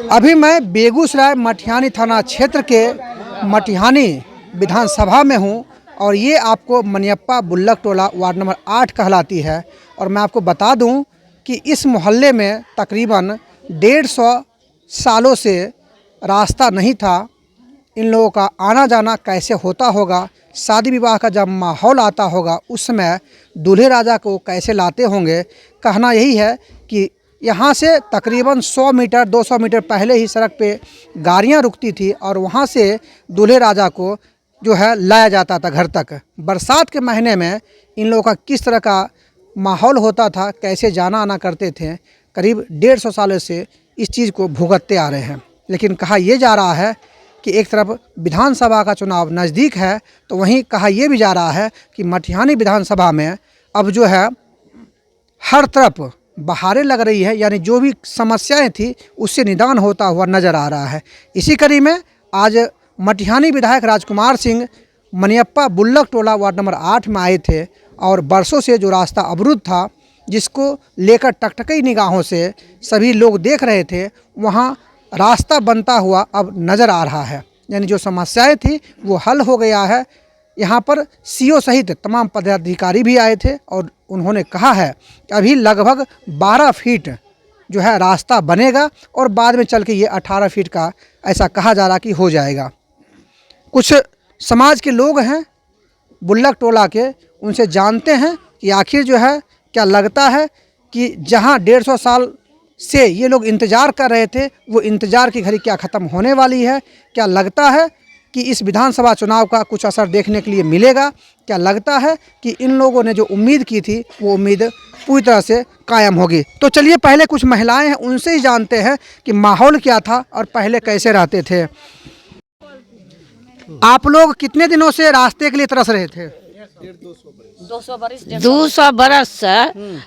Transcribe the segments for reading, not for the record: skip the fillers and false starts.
अभी मैं बेगूसराय मटिहानी थाना क्षेत्र के मटिहानी विधानसभा में हूं और ये आपको मनियप्पा बुल्लक टोला वार्ड नंबर 8 कहलाती है। और मैं आपको बता दूं कि इस मोहल्ले में तकरीबन 150 सालों से रास्ता नहीं था। इन लोगों का आना जाना कैसे होता होगा, शादी विवाह का जब माहौल आता होगा उस समय दूल्हे राजा को कैसे लाते होंगे। कहना यही है कि यहाँ से तकरीबन 100 मीटर 200 मीटर पहले ही सड़क पे गाड़ियाँ रुकती थी और वहाँ से दूल्हे राजा को जो है लाया जाता था घर तक। बरसात के महीने में इन लोगों का किस तरह का माहौल होता था, कैसे जाना आना करते थे, करीब 150 सालों से इस चीज़ को भुगतते आ रहे हैं। लेकिन कहा यह जा रहा है कि एक तरफ विधानसभा का चुनाव नज़दीक है तो वहीं कहा यह भी जा रहा है कि मटिहानी विधानसभा में अब जो है हर तरफ बहारें लग रही है, यानी जो भी समस्याएं थी उससे निदान होता हुआ नज़र आ रहा है। इसी कड़ी में आज मटिहानी विधायक राजकुमार सिंह मनियप्पा बुल्लक टोला वार्ड नंबर 8 में आए थे और बरसों से जो रास्ता अवरुद्ध था जिसको लेकर टकटकी निगाहों से सभी लोग देख रहे थे, वहाँ रास्ता बनता हुआ अब नज़र आ रहा है। यानी जो समस्याएं थी वो हल हो गया है। यहाँ पर सीओ सहित तमाम पदाधिकारी भी आए थे और उन्होंने कहा है कि अभी लगभग 12 फीट जो है रास्ता बनेगा और बाद में चल के ये 18 फीट का ऐसा कहा जा रहा कि हो जाएगा। कुछ समाज के लोग हैं बुल्लक टोला के, उनसे जानते हैं कि आखिर जो है क्या लगता है कि जहाँ 150 साल से ये लोग इंतज़ार कर रहे थे वो इंतज़ार की घड़ी क्या ख़त्म होने वाली है। क्या लगता है कि इस विधानसभा चुनाव का कुछ असर देखने के लिए मिलेगा। क्या लगता है कि इन लोगों ने जो उम्मीद की थी वो उम्मीद पूरी तरह से कायम होगी। तो चलिए पहले कुछ महिलाएं हैं उनसे ही जानते हैं कि माहौल क्या था और पहले कैसे रहते थे। आप लोग कितने दिनों से रास्ते के लिए तरस रहे थे? 200 बरस से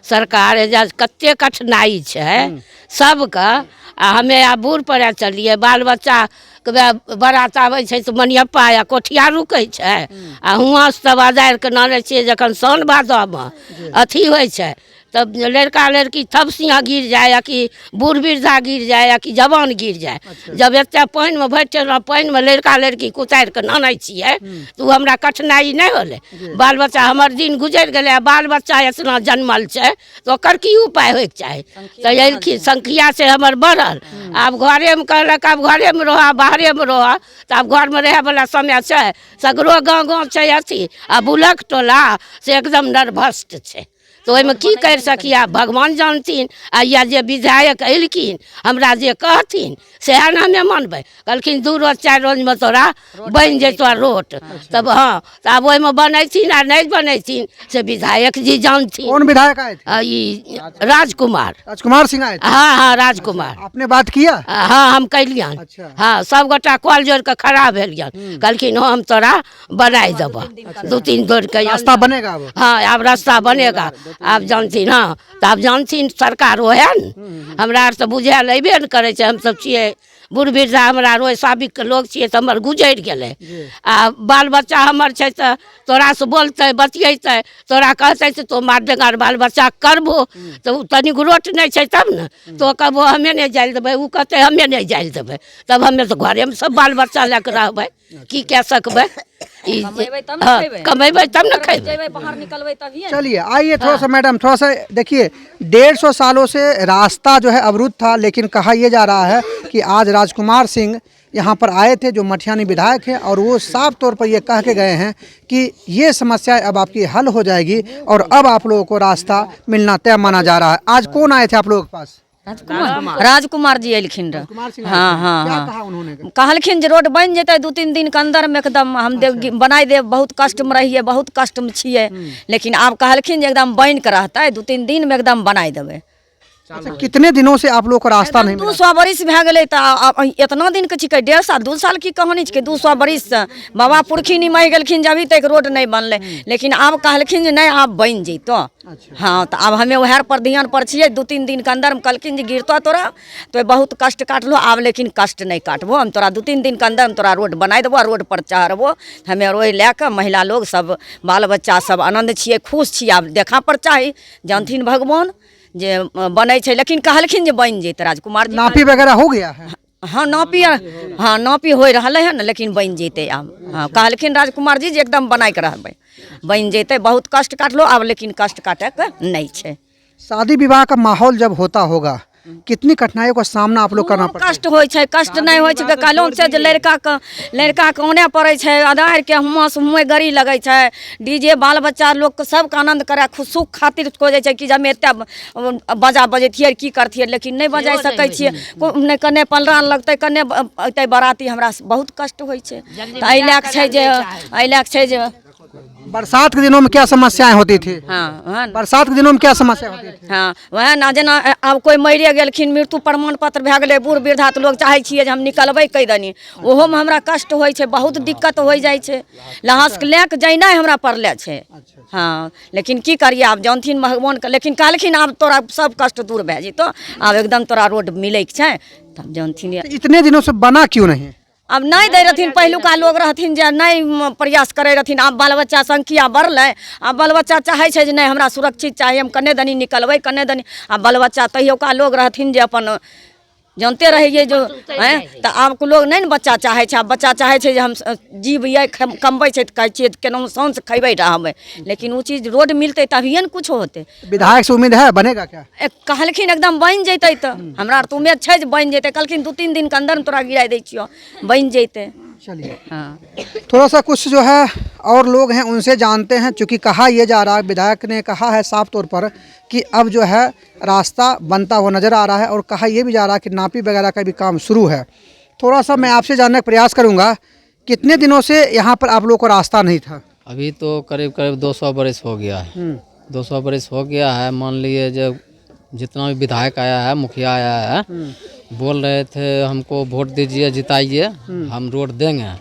सरकार एजाज कते कठिनाई है सबका। हमे आ बूढ़ पड़े चलिए बाल बच्चा बारात आबै छै तो मनियप्पा या कोठिया रुकै छै आ हुआँ से तब आजारि के नानै छियै जखन साउन भादवमे अथी होइ छै तब लड़का लड़की थप सिंह गिर जाए या कि बूढ़ वृद्धा गिर जाए या कि जवान गिर जाए। जब एते पानि में भरि पानि में लड़का लड़की कुतारि के नानै छियै तो हमरा कठिनाई नहीं होले। बाल बच्चा हमर दिन गुजरि गेलै, बाल बच्चा इतना जन्मल छै तो ओकर की उपाय होइके चाही। तो एलखिन संख्या से हमर बढ़ल। आब घरे में कहलक आब घरे में रह बाहरे में रह तो आब घर में रहे वाला समय छै। सगरो गाँव गाँव छै अथी आ बुल्लक टोला से एकदम नर्भस्त छै। तो ओहिमे की कर सकिए भगवान जानथिन। आ या जे विधायक एलखिन हमरा जे कहथिन सएह ने हमे मानबै। कहलखिन 2 रोज 4 रोज में तोरा बनि जैतो रोड। तब हाँ तो आब ओहिमे बनैथिन आ नहीं बनैथिन से विधायक जी जानथिन। कौन विधायक आए थे? राजकुमार सिंह आए थे। हाँ हाँ राजकुमार। आपने बात किया? हाँ हम कैलियन। अच्छा। हाँ सब गोटा कॉल जोड़ के खड़ा भेलियन। कहलखिन हम तोरा बनाई देबो 2-3 जोड़ के रास्ता बनेगा। हाँ अब रास्ता बनेगा। आप जानथिन। हाँ तो आप जानथिन सरकार ओहे न हमरा आर तो बुझायल अयबे न करे छै। हम सब छियै बूढ़ वृद्धा, हमरा रोज साबिक के लोग छियै तो हमर गुजरि गेलै। आ बाल बच्चा हमर छै तो तोरा से बोलते बतियेते तोरा कहते से तो मार डेगार बाल बच्चा करबो तो तनिक रोट नहीं छै तब न तो कहबो हमे नहीं जाय देबै, उ कहते हमे नहीं जाय देबै। तब हमे तो घरे में सब बाल बच्चा लेके रहबै, की कह सकबै। कमेबै तब न खेबै, बाहर निकलबै तभी। चलिए आइए थोड़ा सा मैडम, थोड़ा सा देखिए 150 सालों से रास्ता जो है अवरुद्ध था, लेकिन कहा यह जा रहा है कि आज राजकुमार सिंह यहाँ पर आए थे जो मटिहानी विधायक हैं और वो साफ तौर पर ये कह के गए हैं कि ये समस्या अब आपकी हल हो जाएगी और अब आप लोगों को रास्ता मिलना तय माना जा रहा है। आज कौन आए थे आप लोगों के पास? राजकुमार जी एलखिन रह। हाँ हाँ हाँ कहलखिन जे रोड बन जेतै 2-3 दिन के अंदर में एकदम हम बनाई देव। बहुत कष्ट में रहिए, बहुत कष्ट में छिए, लेकिन आब कहलखिन जे एकदम बन के रहतै 2-3 दिन में एकदम बनाई देबै। अच्छा, कितने दिनों से आप लोग को रास्ता नहीं मिला? 200 बरिस भए गेलै तऽ इतना दिन के छिकै 1.5 साल 2 साल की कहानी छिकै। 200 बरिस से बाबा पुरखी नहीं मरि गेलखिन जब अभी तक रोड नहीं बनलै, लेकिन आब कहलखिन जे नहीं आब बन जैतो। हाँ तो अब हमें वह पर ध्यान पर छियै। 2-3 दिन के अंदर में कहलखिन जे गिरतो तोरा तो बहुत कष्ट काटलो। आब लेकिन कष्ट नहीं काटबो, हम तोरा 2-3 दिन के अंदर में तोरा रोड बनाई देबो, रोड पर चढ़बो। हमें रोड लेके महिला लोग सब बाल बच्चा सब आनंद छियै, खुश छियै। आब देखा पर चाही जानथिन भगवान जे बनै छै, लेकिन कहलखिन जे बनि जेतै राजकुमार जी। नापी वगैरह हो गया है? हाँ नापी हो रहा है ना, लेकिन बन जेते आब। हाँ कहलखिन राजकुमार जी जे एकदम बनाए के रहबै, बन जेते। बहुत कष्ट काटलो आब, लेकिन कष्ट काटे के नहीं छै। शादी विवाह का माहौल जब होता होगा, कितनी कठिनाइयों का सामना आप लोग करना पड़ता है? कष्ट होइ छै, कष्ट नहीं होइ छै। कहलहुँ से जे लड़का के आने पड़ै छै, आधार के हुआँ से हुएँ गड़ी लगै छै। डीजे बाल बच्चा लोग के सबके आनंद करे, सुख खातिर खोजै छै कि जे हम एते बजा बजैतियै की करतियै, लेकिन नहीं बजा सकै छियै। नहीं कने पलरान लगतै, कने अतै बाराती, हमरा बहुत कष्ट होइ छै। तऽ एहि लए कऽ छै जे बरसात के दिनों में क्या समस्याएं होती थी? हाँ बरसात के दिनों में क्या समस्या होती थी? हाँ वएह ना, जेना आब कोई मरिए गेलखिन, मृत्यु प्रमाण पत्र भए गेलै, बूढ़ वृद्धा, तऽ लोग चाहै छियै जे हम निकलबै कई दनी, ओहोमे हमरा कष्ट होइ छै, बहुत दिक्कत हो जाइ छै। लहास के लए के जेनाइ हमरा पड़ले छै। हाँ लेकिन की करिए, आब जानथिन भगवान के। लेकिन कहलखिन आब तोरा सब कष्ट दूर भए जेतौ, आब एकदम तोरा रोड मिलैके छै। तब जानथिन इतने दिनों से बना क्यों नहीं? अब नहीं दे रहथिन। पहिलुका लोग रहथिन जे नहीं प्रयास करे रहथिन। आब बाल बच्चा संख्या बढ़लै, आब बाल बच्चा चाहे छै जे नहीं हमरा सुरक्षित चाहिए, हम कने दनी निकलबै, कने दनी। आब बाल बच्चा तहियोका लोग रहथिन जे अपन जानते रहिए जो हैं, तो आब के लोग नहीं ने बच्चा चाहे छै। आब बच्चा चाहे छै जे हम जीविए, कमबै छै तऽ कहै छियै केनाहु शान से खैबै रहबै, लेकिन वो चीज रोड मिलते तभिए ने कुछ होते। विधायक से उम्मीद है बनेगा क्या? कहलखिन एकदम बन जेतै, तो हमरा तो उम्मीद छै जे बन जेतै। कहलखिन 2-3 दिन के अंदर में तोरा गिरा दै छियो, बन जेतै। चलिए हाँ थोड़ा सा कुछ जो है और लोग हैं उनसे जानते हैं, चूँकि कहा यह जा रहा है, विधायक ने कहा है साफ तौर पर कि अब जो है रास्ता बनता हुआ नज़र आ रहा है, और कहा यह भी जा रहा है कि नापी वगैरह का भी काम शुरू है। थोड़ा सा मैं आपसे जानने का प्रयास करूँगा, कितने दिनों से यहाँ पर आप लोगों को रास्ता नहीं था? अभी तो करीब करीब 200 बरस हो गया है। 200 बरस हो गया है। मान लिए जब जितना भी विधायक आया है, मुखिया आया है, बोल रहे थे हमको वोट दीजिए, जिताइए, हम रोड देंगे।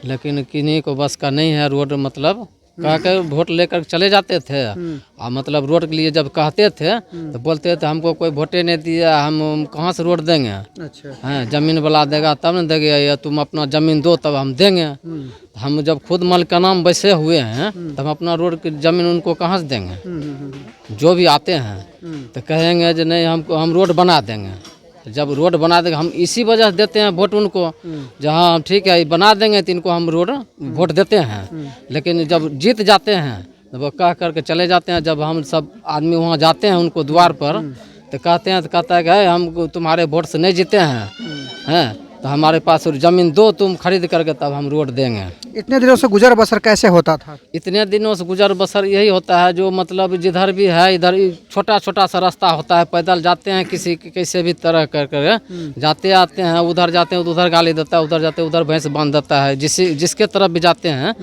लेकिन किन्हीं को बस का नहीं है रोड, मतलब कह के वोट लेकर चले जाते थे। और मतलब रोड के लिए जब कहते थे तो बोलते थे हमको कोई वोटे नहीं दिया, हम कहाँ से रोड देंगे। अच्छा। हैं जमीन वाला देगा तब न देंगे, या तुम अपना ज़मीन दो तब हम देंगे। हम जब खुद मालिकाना में बैसे हुए हैं तब अपना रोड की ज़मीन उनको कहाँ से देंगे। जो भी आते हैं तो कहेंगे जो नहीं हमको, हम रोड बना देंगे। जब रोड बना देंगे, हम इसी वजह से देते हैं वोट उनको, जहाँ ठीक है बना देंगे तो इनको हम रोड वोट देते हैं। लेकिन जब जीत जाते हैं तो वो कह करके चले जाते हैं। जब हम सब आदमी वहाँ जाते हैं उनको द्वार पर तो कहते हैं, तो कहता है कि हम तुम्हारे वोट से नहीं जीते हैं, तो हमारे पास ज़मीन दो तुम खरीद करके तब हम रोड देंगे। इतने दिनों से गुजर बसर कैसे होता था? इतने दिनों से गुजर बसर यही होता है, जो मतलब जिधर भी है इधर छोटा छोटा सा रास्ता होता है, पैदल जाते हैं, किसी कैसे भी तरह कर जाते आते हैं। उधर जाते हैं तो उधर गाली देता है, उधर जाते हैं उधर भैंस बांध देता है। जिसके तरफ भी जाते हैं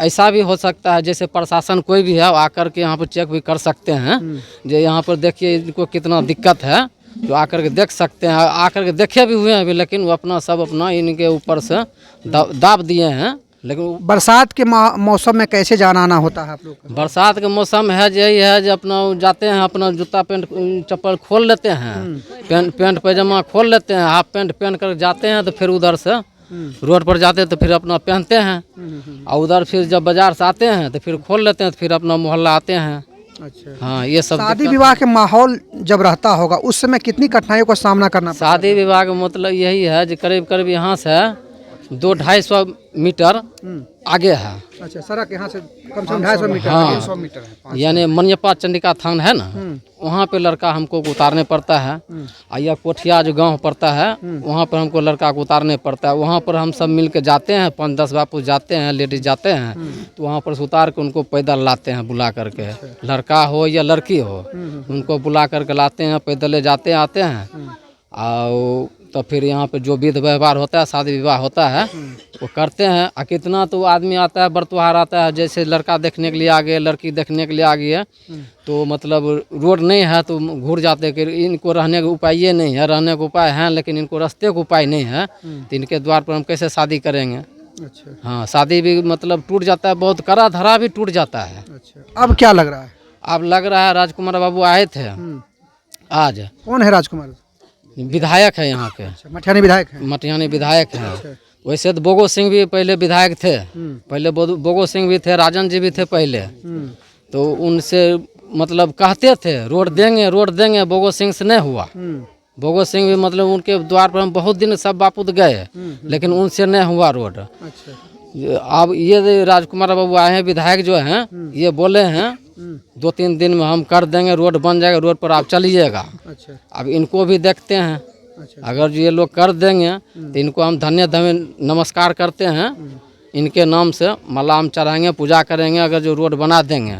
ऐसा भी हो सकता है जैसे प्रशासन कोई भी है आकर के यहाँ पर चेक भी कर सकते हैं, जो यहाँ पर देखिए इनको कितना दिक्कत है, जो आकर के देख सकते हैं। आकर के देखे भी हुए हैं अभी, लेकिन वो अपना सब अपना इनके ऊपर से दाब दिए हैं। लेकिन बरसात के मौसम में कैसे जाना आना होता है आप लोग का? बरसात के मौसम है यही है जो अपना जाते हैं, अपना जूता पैंट चप्पल खोल लेते हैं, पैंट पैजामा खोल लेते हैं, हाफ पैंट पहन कर जाते हैं। तो फिर उधर से रोड पर जाते हैं तो फिर अपना पहनते हैं, और उधर फिर जब बाजार से आते हैं तो फिर खोल लेते हैं, तो फिर अपना मोहल्ला आते हैं। अच्छा। हाँ ये सब शादी विवाह के माहौल जब रहता होगा उस समय कितनी कठिनाइयों का सामना करना पड़ता है? शादी विवाह का मतलब यही है जो करीब करीब यहाँ से 200-250 मीटर आगे है। अच्छा, सड़क यहाँ से कम से कम 250 मीटर, हाँ। 300 मीटर है। यानी मनियप्पा चंडिका थान है ना, वहाँ पे लड़का हमको उतारने पड़ता है। और यह कोठिया जो गांव पड़ता है वहाँ पर हमको लड़का को उतारने पड़ता है। वहाँ पर हम सब मिल के जाते हैं, 5-10 बापू जाते हैं, लेडीज जाते हैं, तो वहाँ पर से उतार के उनको पैदल लाते हैं बुला करके। लड़का हो या लड़की हो उनको बुला करके लाते हैं, पैदल जाते आते हैं। और तो फिर यहाँ पे जो विध व्यवहार होता है, शादी विवाह होता है वो करते हैं। और कितना तो आदमी आता है, बरतुहार आता है, जैसे लड़का देखने के लिए आ गए, लड़की देखने के लिए आ गई है, तो मतलब रोड नहीं है तो घूर जाते कि इनको रहने का उपाय ये नहीं है। रहने का उपाय है लेकिन इनको रास्ते का उपाय नहीं है, तो इनके द्वार पर हम कैसे शादी करेंगे। अच्छा। हाँ शादी भी मतलब टूट जाता है, बहुत कड़ा धरा भी टूट जाता है। अच्छा, अब क्या लग रहा है? अब लग रहा है राजकुमार बाबू आए थे आज। कौन है राजकुमार? विधायक है यहाँ के। अच्छा, मठियानी विधायक है। मटिहानी विधायक हैं। वैसे तो बोगो सिंह भी पहले विधायक थे, पहले बोगो सिंह भी थे, राजन जी भी थे पहले। तो उनसे मतलब कहते थे रोड देंगे, भोगो सिंह से नहीं हुआ। भोगो सिंह भी मतलब उनके द्वार पर हम बहुत दिन सब बापूत गए, लेकिन उनसे नहीं हुआ रोड। अच्छा। अब ये राजकुमार बाबू आए हैं, विधायक जो हैं, ये बोले हैं 2-3 दिन में हम कर देंगे, रोड बन जाएगा, रोड पर आप चलिएगा। अच्छा। अब इनको भी देखते हैं, अच्छा। अगर ये लोग कर देंगे तो इनको हम धन्य नमस्कार करते हैं। इनके नाम से माला हम चढ़ाएंगे, पूजा करेंगे। अगर जो रोड बना देंगे,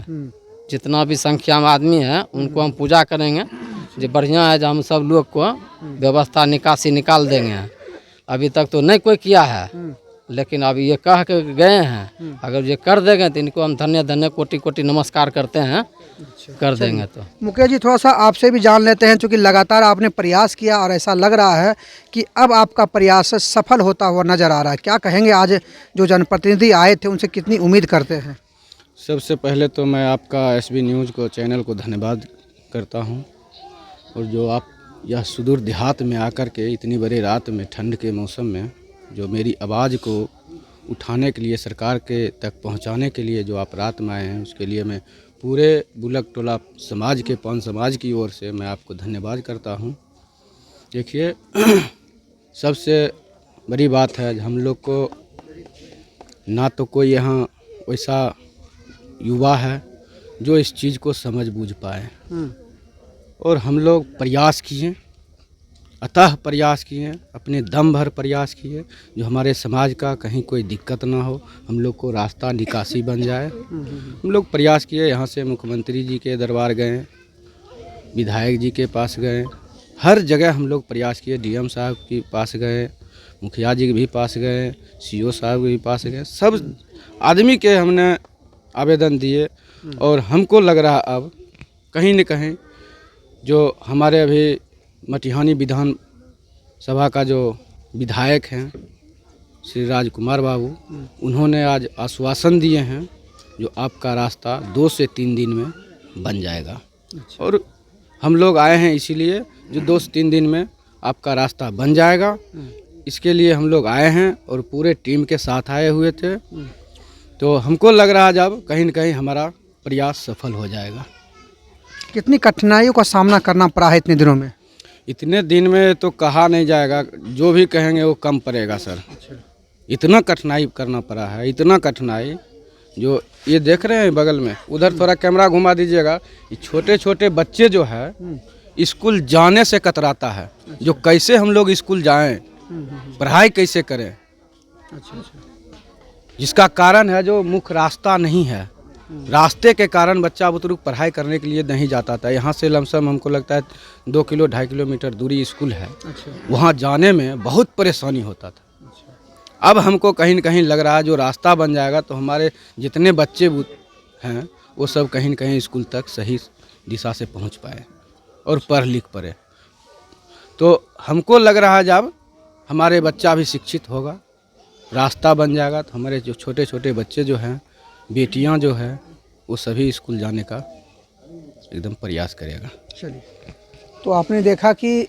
जितना भी संख्या में आदमी है उनको हम पूजा करेंगे, जो बढ़िया है, जो हम सब लोग को व्यवस्था निकासी निकाल देंगे। अभी तक तो नहीं कोई किया है, लेकिन अब ये कह के गए हैं, अगर ये कर देंगे तो इनको हम धन्य कोटि कोटि नमस्कार करते हैं। कर देंगे तो मुकेश जी, थोड़ा सा आपसे भी जान लेते हैं, क्योंकि लगातार आपने प्रयास किया और ऐसा लग रहा है कि अब आपका प्रयास सफल होता हुआ नजर आ रहा है। क्या कहेंगे, आज जो जनप्रतिनिधि आए थे उनसे कितनी उम्मीद करते हैं? सबसे पहले तो मैं आपका एसबी न्यूज़ को चैनल को धन्यवाद करता हूं, और जो आप यह सुदूर देहात में आकर के इतनी बड़ी रात में ठंड के मौसम में जो मेरी आवाज़ को उठाने के लिए, सरकार के तक पहुंचाने के लिए जो आप रात में आए हैं, उसके लिए मैं पूरे बुलक टोला समाज के, पान समाज की ओर से मैं आपको धन्यवाद करता हूं। देखिए, सबसे बड़ी बात है, हम लोग को ना तो कोई यहाँ वैसा युवा है जो इस चीज़ को समझ बूझ पाए, और हम लोग प्रयास किए, अतः प्रयास किए, अपने दम भर प्रयास किए, जो हमारे समाज का कहीं कोई दिक्कत ना हो, हम लोग को रास्ता निकासी बन जाए। हम लोग प्रयास किए, यहाँ से मुख्यमंत्री जी के दरबार गए, विधायक जी के पास गए, हर जगह हम लोग प्रयास किए, डीएम साहब के पास गए, मुखिया जी के भी पास गए, सीओ साहब के भी पास गए, सब आदमी के हमने आवेदन दिए। और हमको लग रहा अब कहीं न कहीं जो हमारे अभी मटिहानी विधान सभा का जो विधायक हैं श्री राजकुमार बाबू, उन्होंने आज आश्वासन दिए हैं जो आपका रास्ता 2 से 3 दिन में बन जाएगा। और हम लोग आए हैं इसीलिए, जो 2 से 3 दिन में आपका रास्ता बन जाएगा, इसके लिए हम लोग आए हैं और पूरे टीम के साथ आए हुए थे। तो हमको लग रहा है जब कहीं न कहीं हमारा प्रयास सफल हो जाएगा। कितनी कठिनाइयों का सामना करना पड़ा है इतने दिनों में? इतने दिन में तो कहा नहीं जाएगा, जो भी कहेंगे वो कम पड़ेगा सर। इतना कठिनाई करना पड़ा है, इतना कठिनाई, जो ये देख रहे हैं बगल में, उधर थोड़ा कैमरा घुमा दीजिएगा, ये छोटे छोटे बच्चे जो है स्कूल जाने से कतराता है, जो कैसे हम लोग स्कूल जाएं, पढ़ाई कैसे करें, जिसका कारण है जो मुख्य रास्ता नहीं है। रास्ते के कारण बच्चा बुतरुक पढ़ाई करने के लिए नहीं जाता था। यहाँ से लमसम हमको लगता है 2-2.5 किलोमीटर दूरी स्कूल है। वहाँ जाने में बहुत परेशानी होता था। अब हमको कहीं न कहीं लग रहा है जो रास्ता बन जाएगा तो हमारे जितने बच्चे हैं वो सब कहीं न कहीं स्कूल तक सही दिशा से पहुँच पाए और पढ़ लिख पाए। तो हमको लग रहा है जब हमारे बच्चा भी शिक्षित होगा, रास्ता बन जाएगा, तो हमारे जो छोटे छोटे बच्चे जो हैं, बेटियां जो है, वो सभी स्कूल जाने का एकदम प्रयास करेगा। चलिए, तो आपने देखा कि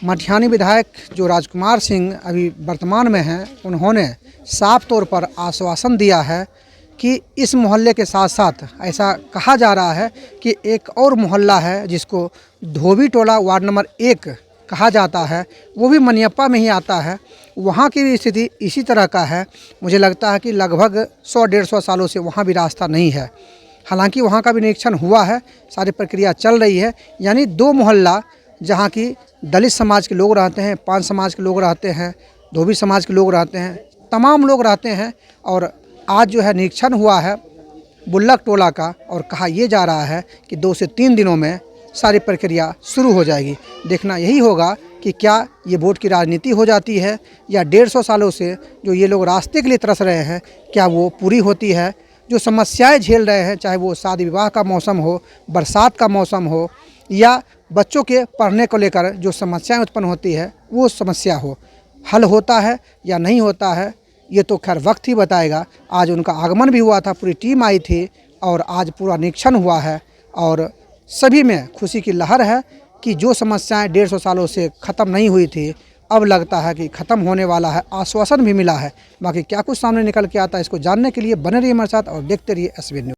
मटिहानी विधायक जो राजकुमार सिंह अभी वर्तमान में हैं, उन्होंने साफ तौर पर आश्वासन दिया है कि इस मोहल्ले के साथ साथ ऐसा कहा जा रहा है कि एक और मोहल्ला है जिसको धोबी टोला वार्ड नंबर 1 कहा जाता है, वो भी मनियप्पा में ही आता है। वहाँ की भी स्थिति इसी तरह का है। मुझे लगता है कि लगभग 100-150 सालों से वहाँ भी रास्ता नहीं है। हालांकि वहाँ का भी निरीक्षण हुआ है, सारी प्रक्रिया चल रही है। यानी 2 मोहल्ला जहाँ की दलित समाज के लोग रहते हैं, पान समाज के लोग रहते हैं, धोबी समाज के लोग रहते हैं, तमाम लोग रहते हैं। और आज जो है निरीक्षण हुआ है बुल्लक टोला का, और कहा यह जा रहा है कि 2 से 3 दिनों में सारी प्रक्रिया शुरू हो जाएगी। देखना यही होगा कि क्या ये वोट की राजनीति हो जाती है, या 150 सालों से जो ये लोग रास्ते के लिए तरस रहे हैं, क्या वो पूरी होती है। जो समस्याएं झेल रहे हैं, चाहे वो शादी विवाह का मौसम हो, बरसात का मौसम हो, या बच्चों के पढ़ने को लेकर जो समस्याएं उत्पन्न होती है, वो समस्या हो, हल होता है या नहीं होता है, ये तो खैर वक्त ही बताएगा। आज उनका आगमन भी हुआ था, पूरी टीम आई थी, और आज पूरा निरीक्षण हुआ है, और सभी में खुशी की लहर है कि जो समस्याएं 150 सालों से ख़त्म नहीं हुई थी, अब लगता है कि ख़त्म होने वाला है। आश्वासन भी मिला है। बाकी क्या कुछ सामने निकल के आता है, इसको जानने के लिए बने रहिए हमारे साथ और देखते रहिए एसबी न्यूज़।